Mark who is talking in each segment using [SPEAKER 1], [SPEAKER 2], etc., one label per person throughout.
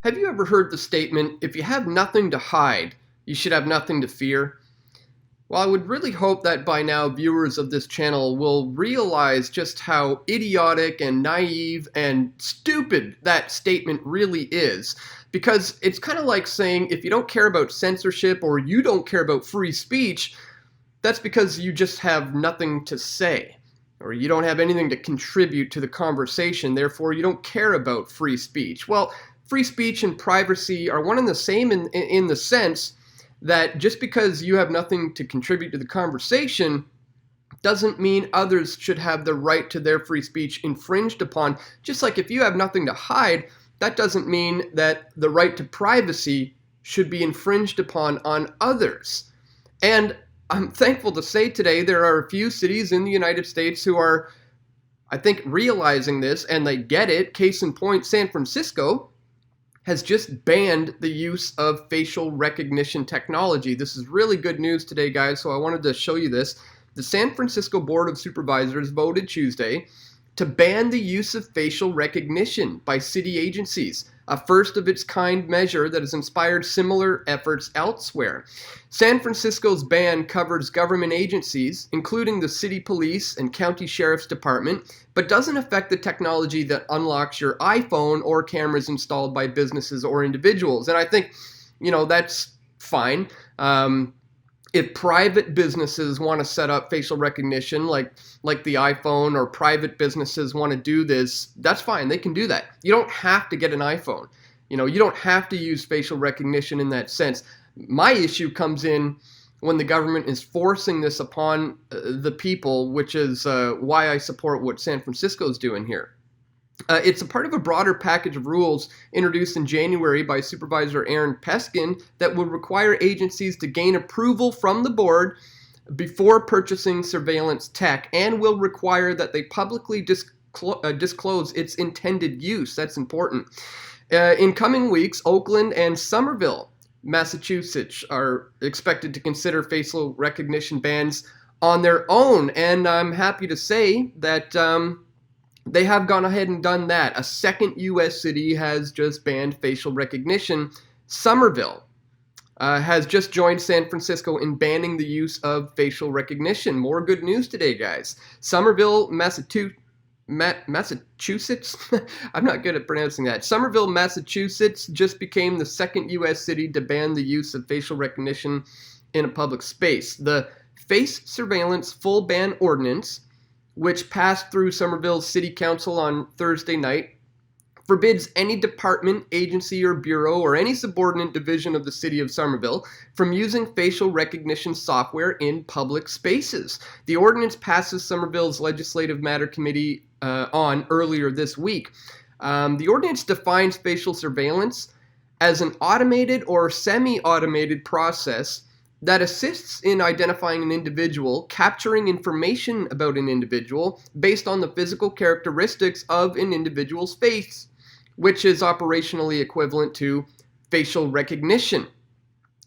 [SPEAKER 1] Have you ever heard the statement, if you have nothing to hide, you should have nothing to fear? Well, I would really hope that by now viewers of this channel will realize just how idiotic and naive and stupid that statement really is. Because it's kind of like saying if you don't care about censorship or you don't care about free speech, that's because you just have nothing to say. Or you don't have anything to contribute to the conversation, therefore you don't care about free speech. Well, free speech and privacy are one and the same in the sense that just because you have nothing to contribute to the conversation doesn't mean others should have the right to their free speech infringed upon. Just like if you have nothing to hide, that doesn't mean that the right to privacy should be infringed upon on others. And I'm thankful to say today there are a few cities in the United States who are, I think, realizing this, and they get it. Case in point, San Francisco has just banned the use of facial recognition technology. This is really good news today, guys, so I wanted to show you this. The San Francisco Board of Supervisors voted Tuesday to ban the use of facial recognition by city agencies, a first-of-its-kind measure that has inspired similar efforts elsewhere. San Francisco's ban covers government agencies, including the city police and county sheriff's department, but doesn't affect the technology that unlocks your iPhone or cameras installed by businesses or individuals. And I think, that's fine. If private businesses want to set up facial recognition like the iPhone, or private businesses want to do this, that's fine. They can do that. You don't have to get an iPhone. You don't have to use facial recognition in that sense. My issue comes in when the government is forcing this upon the people, which is why I support what San Francisco is doing here. It's a part of a broader package of rules introduced in January by Supervisor Aaron Peskin that would require agencies to gain approval from the board before purchasing surveillance tech, and will require that they publicly disclose its intended use. That's important. In coming weeks, Oakland and Somerville, Massachusetts, are expected to consider facial recognition bans on their own, and I'm happy to say that they have gone ahead and done that. A second U.S. city has just banned facial recognition. Somerville has just joined San Francisco in banning the use of facial recognition. More good news today, guys. Somerville, Massachusetts. I'm not good at pronouncing that. Somerville, Massachusetts just became the second U.S. city to ban the use of facial recognition in a public space. The Face Surveillance Full Ban Ordinance, which passed through Somerville's City Council on Thursday night, forbids any department, agency, or bureau, or any subordinate division of the City of Somerville from using facial recognition software in public spaces. The ordinance passes Somerville's Legislative Matter Committee on earlier this week. The ordinance defines facial surveillance as an automated or semi-automated process that assists in identifying an individual, capturing information about an individual based on the physical characteristics of an individual's face, which is operationally equivalent to facial recognition.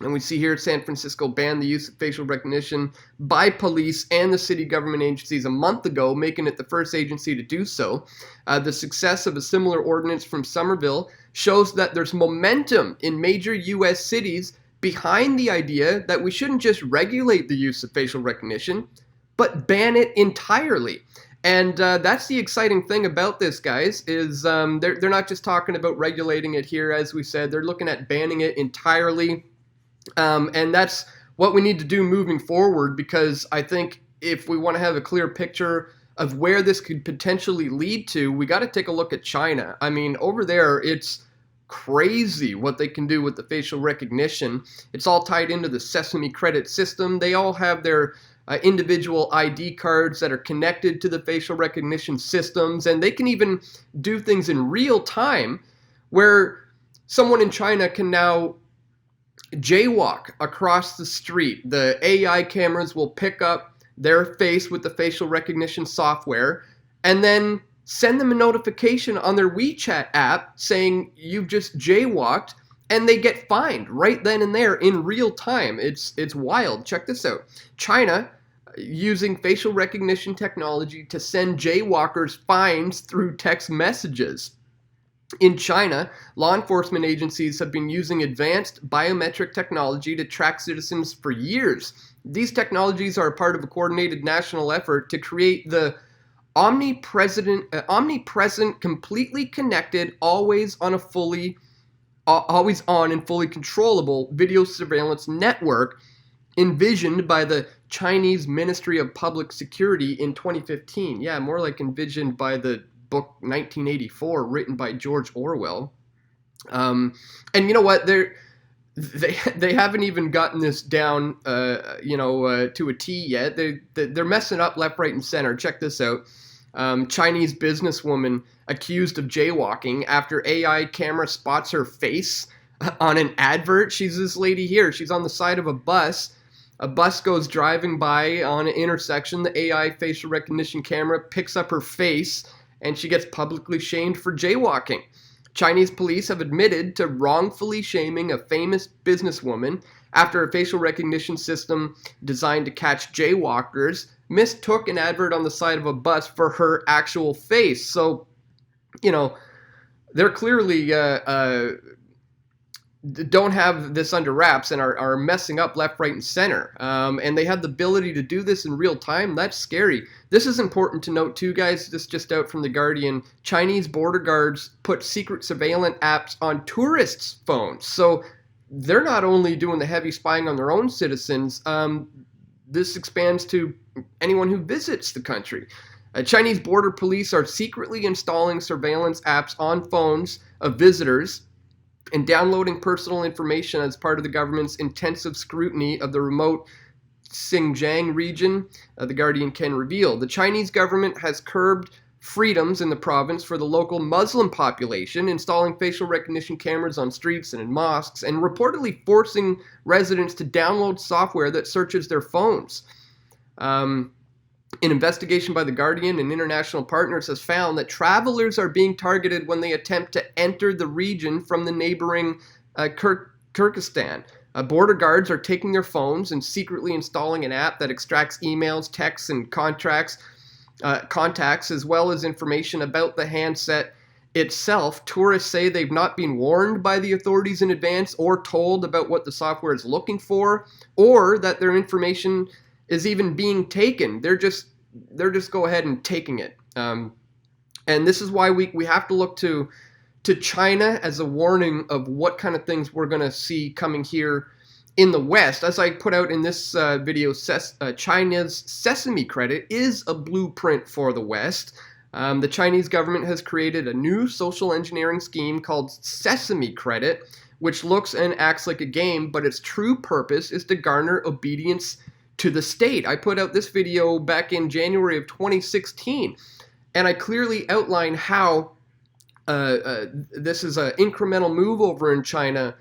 [SPEAKER 1] And we see here San Francisco banned the use of facial recognition by police and the city government agencies a month ago, making it the first agency to do so. The success of a similar ordinance from Somerville shows that there's momentum in major U.S. cities behind the idea that we shouldn't just regulate the use of facial recognition, but ban it entirely. And that's the exciting thing about this, guys, is they're not just talking about regulating it here, as we said. They're looking at banning it entirely. And that's what we need to do moving forward, because I think if we want to have a clear picture of where this could potentially lead to, we got to take a look at China. I mean, over there, it's crazy what they can do with the facial recognition. It's all tied into the Sesame credit system. They all have their individual ID cards that are connected to the facial recognition systems, and they can even do things in real time where someone in China can now jaywalk across the street. The AI cameras will pick up their face with the facial recognition software and then send them a notification on their WeChat app saying you've just jaywalked, and they get fined right then and there in real time. It's wild. Check this out. China using facial recognition technology to send jaywalkers fines through text messages. In China, law enforcement agencies have been using advanced biometric technology to track citizens for years. These technologies are a part of a coordinated national effort to create the omnipresent, completely connected, always on and fully controllable video surveillance network envisioned by the Chinese Ministry of Public Security in 2015. Yeah, more like envisioned by the book 1984, written by George Orwell. And you know what? They haven't even gotten this down, to a T yet. They're messing up left, right, and center. Check this out. Chinese businesswoman accused of jaywalking after AI camera spots her face on an advert. She's this lady here. She's on the side of a bus. A bus goes driving by on an intersection. The AI facial recognition camera picks up her face, and she gets publicly shamed for jaywalking. Chinese police have admitted to wrongfully shaming a famous businesswoman after a facial recognition system designed to catch jaywalkers mistook an advert on the side of a bus for her actual face. So, they're clearly don't have this under wraps and are messing up left, right, and center. And they have the ability to do this in real time. That's scary. This is important to note too, guys. This just out from The Guardian. Chinese border guards put secret surveillance apps on tourists' phones. So they're not only doing the heavy spying on their own citizens, this expands to anyone who visits the country. Chinese border police are secretly installing surveillance apps on phones of visitors and downloading personal information as part of the government's intensive scrutiny of the remote Xinjiang region, The Guardian can reveal. The Chinese government has curbed freedoms in the province for the local Muslim population, installing facial recognition cameras on streets and in mosques, and reportedly forcing residents to download software that searches their phones. An investigation by The Guardian and international partners has found that travelers are being targeted when they attempt to enter the region from the neighboring Kyrgyzstan. Border guards are taking their phones and secretly installing an app that extracts emails, texts, and contacts, as well as information about the handset itself. Tourists say they've not been warned by the authorities in advance or told about what the software is looking for, or that their information is even being taken. They're just go ahead and taking it. And this is why we have to look to China as a warning of what kind of things we're going to see coming here in the West. As I put out in this video, China's Sesame credit is a blueprint for the West. The Chinese government has created a new social engineering scheme called Sesame credit, which looks and acts like a game, but its true purpose is to garner obedience to the state. I put out this video back in January of 2016, and I clearly outline how this is an incremental move over in China,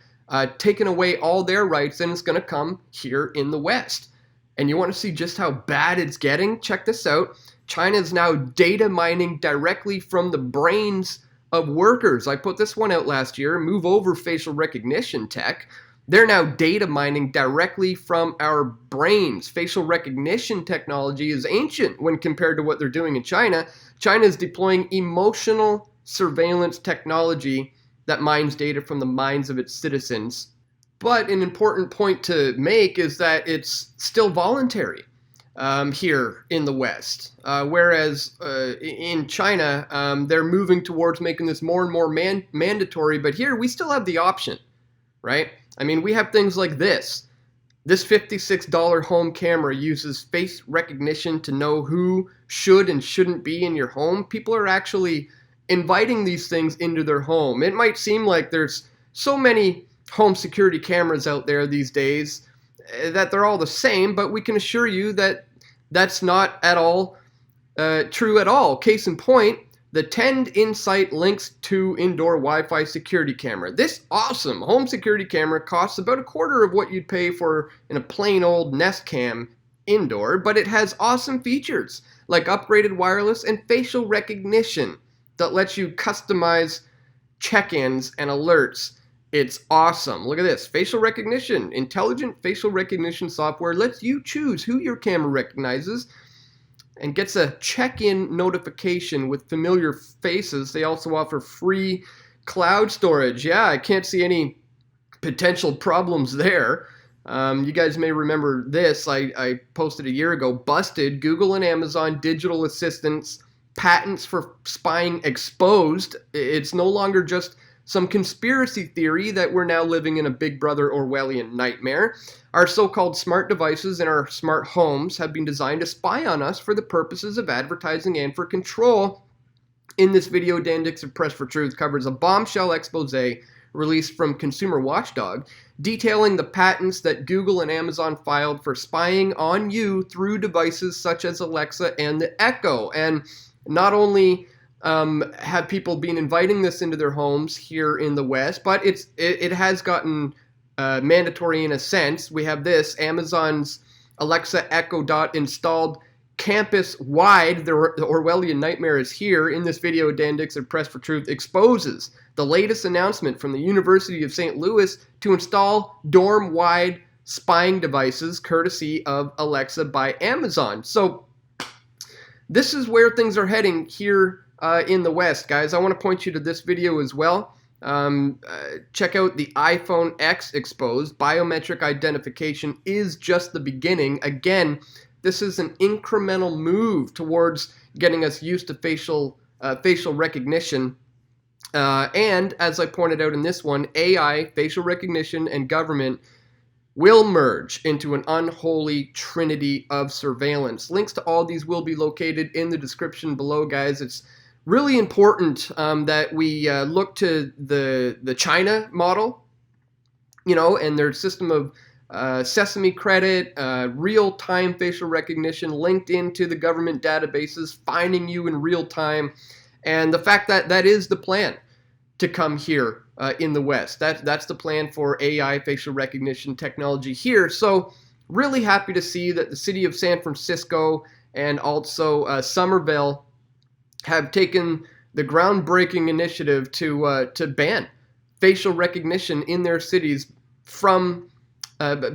[SPEAKER 1] taking away all their rights, and it's going to come here in the West. And you want to see just how bad it's getting? Check this out. China is now data mining directly from the brains of workers. I put this one out last year, move over facial recognition tech. They're now data mining directly from our brains. Facial recognition technology is ancient when compared to what they're doing in China. China is deploying emotional surveillance technology that mines data from the minds of its citizens. But an important point to make is that it's still voluntary here in the West. Whereas in China, they're moving towards making this more and more mandatory. But here we still have the option, right? I mean, we have things like this. This $56 home camera uses face recognition to know who should and shouldn't be in your home. People are actually inviting these things into their home. It might seem like there's so many home security cameras out there these days that they're all the same, but we can assure you that that's not at all true at all. Case in point, the Tend Insight links to indoor Wi-Fi security camera. This awesome home security camera costs about a quarter of what you'd pay for in a plain old Nest Cam indoor, but it has awesome features like upgraded wireless and facial recognition that lets you customize check-ins and alerts. It's awesome. Look at this. Facial recognition. Intelligent facial recognition software lets you choose who your camera recognizes and gets a check-in notification with familiar faces. They also offer free cloud storage. Yeah, I can't see any potential problems there. You guys may remember this. I posted a year ago, busted, Google and Amazon digital assistants, patents for spying exposed. It's no longer just some conspiracy theory that we're now living in a Big Brother Orwellian nightmare. Our so-called smart devices in our smart homes have been designed to spy on us for the purposes of advertising and for control. In this video, Dan Dix of Press for Truth covers a bombshell expose released from Consumer Watchdog, detailing the patents that Google and Amazon filed for spying on you through devices such as Alexa and the Echo. And not only have people been inviting this into their homes here in the West, but it has gotten mandatory in a sense. We have this, Amazon's Alexa Echo Dot installed campus-wide. The Orwellian nightmare is here. In this video, Dan Dix of Press for Truth exposes the latest announcement from the University of St. Louis to install dorm-wide spying devices courtesy of Alexa by Amazon. So this is where things are heading here in the West, guys. I want to point you to this video as well. Check out the iPhone X exposed. Biometric identification is just the beginning. Again, this is an incremental move towards getting us used to facial recognition. And as I pointed out in this one, AI, facial recognition, and government will merge into an unholy trinity of surveillance. Links to all these will be located in the description below, guys. It's really important that we look to the China model, and their system of Sesame credit, real-time facial recognition linked into the government databases, finding you in real time, and the fact that that is the plan to come here in the West. That's the plan for AI facial recognition technology here. So really happy to see that the City of San Francisco and also Somerville have taken the groundbreaking initiative to ban facial recognition in their cities from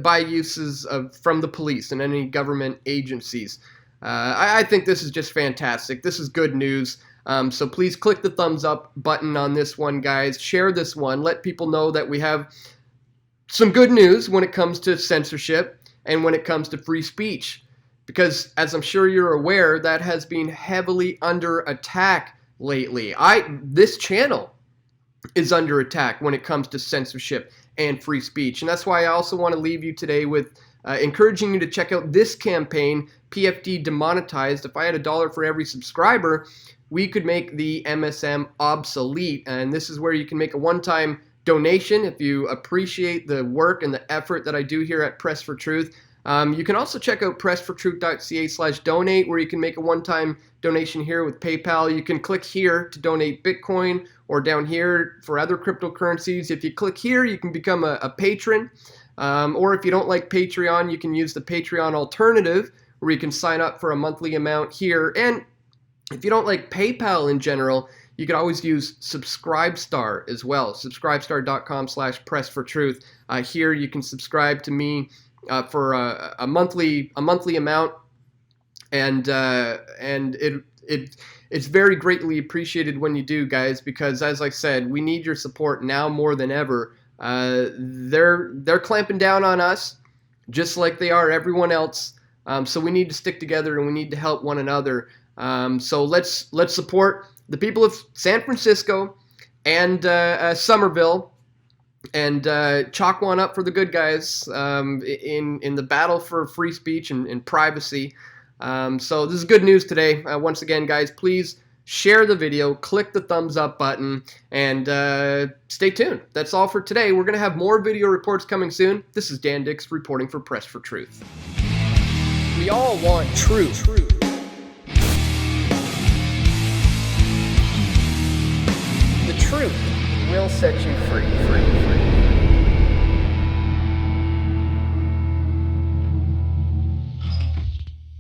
[SPEAKER 1] by uses from the police and any government agencies. I think this is just fantastic. This is good news. So please click the thumbs up button on this one, guys. Share this one. Let people know that we have some good news when it comes to censorship and when it comes to free speech. Because as I'm sure you're aware, that has been heavily under attack lately. This channel is under attack when it comes to censorship and free speech. And that's why I also want to leave you today with encouraging you to check out this campaign, PFD Demonetized. If I had $1 for every subscriber, we could make the MSM obsolete. And this is where you can make a one-time donation if you appreciate the work and the effort that I do here at Press for Truth. You can also check out pressfortruth.ca/donate, where you can make a one-time donation here with PayPal. You can click here to donate Bitcoin, or down here for other cryptocurrencies. If you click here, you can become a patron. Or if you don't like Patreon, you can use the Patreon alternative, where you can sign up for a monthly amount here. And if you don't like PayPal in general, you could always use Subscribestar as well. Subscribestar.com/pressfortruth. Here you can subscribe to me for a monthly amount, and it's very greatly appreciated when you do, guys, because as I said, we need your support now more than ever. They're clamping down on us just like they are everyone else. So we need to stick together and we need to help one another. So let's support the people of San Francisco and Somerville, and chalk one up for the good guys in the battle for free speech and privacy. So this is good news today. Once again, guys, please share the video, click the thumbs up button, and stay tuned. That's all for today. We're going to have more video reports coming soon. This is Dan Dix reporting for Press for Truth. We all want truth. The truth will set you free.